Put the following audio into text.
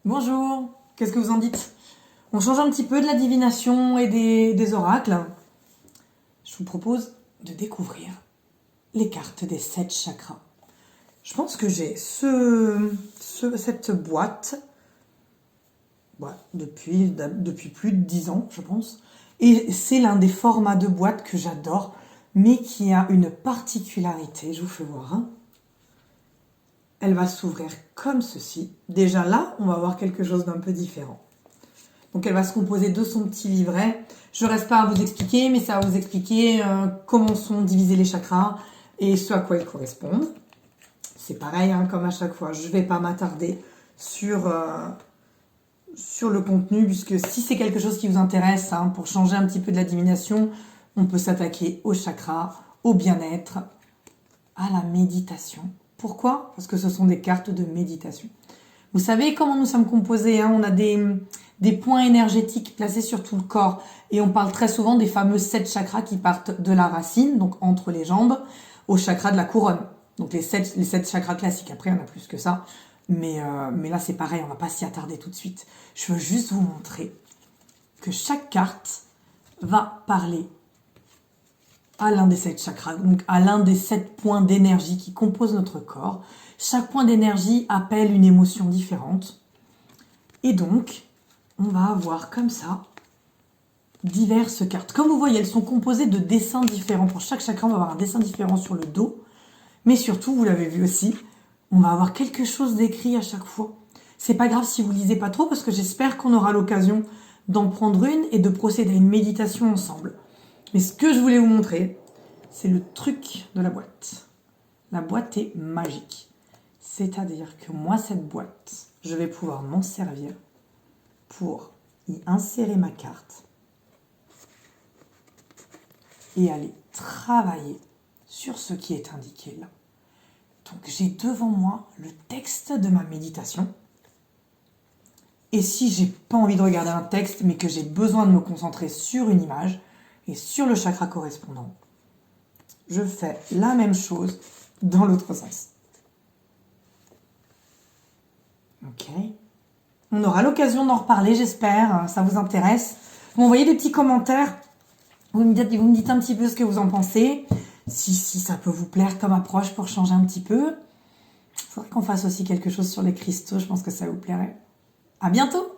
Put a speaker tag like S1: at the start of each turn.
S1: Bonjour, qu'est-ce que vous en dites? On change un petit peu de la divination et des oracles. Je vous propose de découvrir les cartes des 7 chakras. Je pense que j'ai cette boîte depuis plus de 10 ans, je pense. Et c'est l'un des formats de boîte que j'adore, mais qui a une particularité. Je vous fais voir, hein. Elle va s'ouvrir comme ceci. Déjà là, on va voir quelque chose d'un peu différent. Donc elle va se composer de son petit livret. Je ne reste pas à vous expliquer, mais ça va vous expliquer comment sont divisés les chakras et ce à quoi ils correspondent. C'est pareil, hein, comme à chaque fois. Je ne vais pas m'attarder sur le contenu, puisque si c'est quelque chose qui vous intéresse, hein, pour changer un petit peu de la divination, on peut s'attaquer aux chakras, au bien-être, à la méditation. Pourquoi? Parce que ce sont des cartes de méditation. Vous savez comment nous sommes composés, hein? On a des points énergétiques placés sur tout le corps. Et on parle très souvent des fameux 7 chakras qui partent de la racine, donc entre les jambes, au chakra de la couronne. Donc les 7 chakras classiques. Après, il y en a plus que ça. Mais là, c'est pareil, on ne va pas s'y attarder tout de suite. Je veux juste vous montrer que chaque carte va parler à l'un des 7 chakras, donc à l'un des 7 points d'énergie qui composent notre corps. Chaque point d'énergie appelle une émotion différente. Et donc, on va avoir comme ça diverses cartes. Comme vous voyez, elles sont composées de dessins différents. Pour chaque chakra, on va avoir un dessin différent sur le dos. Mais surtout, vous l'avez vu aussi, on va avoir quelque chose d'écrit à chaque fois. C'est pas grave si vous lisez pas trop, parce que j'espère qu'on aura l'occasion d'en prendre une et de procéder à une méditation ensemble. Mais ce que je voulais vous montrer, c'est le truc de la boîte. La boîte est magique. C'est-à-dire que moi, cette boîte, je vais pouvoir m'en servir pour y insérer ma carte et aller travailler sur ce qui est indiqué là. Donc j'ai devant moi le texte de ma méditation. Et si j'ai pas envie de regarder un texte, mais que j'ai besoin de me concentrer sur une image et sur le chakra correspondant, je fais la même chose dans l'autre sens. Ok. On aura l'occasion d'en reparler, j'espère. Ça vous intéresse. Vous m'envoyez des petits commentaires. Vous me dites un petit peu ce que vous en pensez. Si ça peut vous plaire comme approche pour changer un petit peu. Il faudrait qu'on fasse aussi quelque chose sur les cristaux. Je pense que ça vous plairait. À bientôt!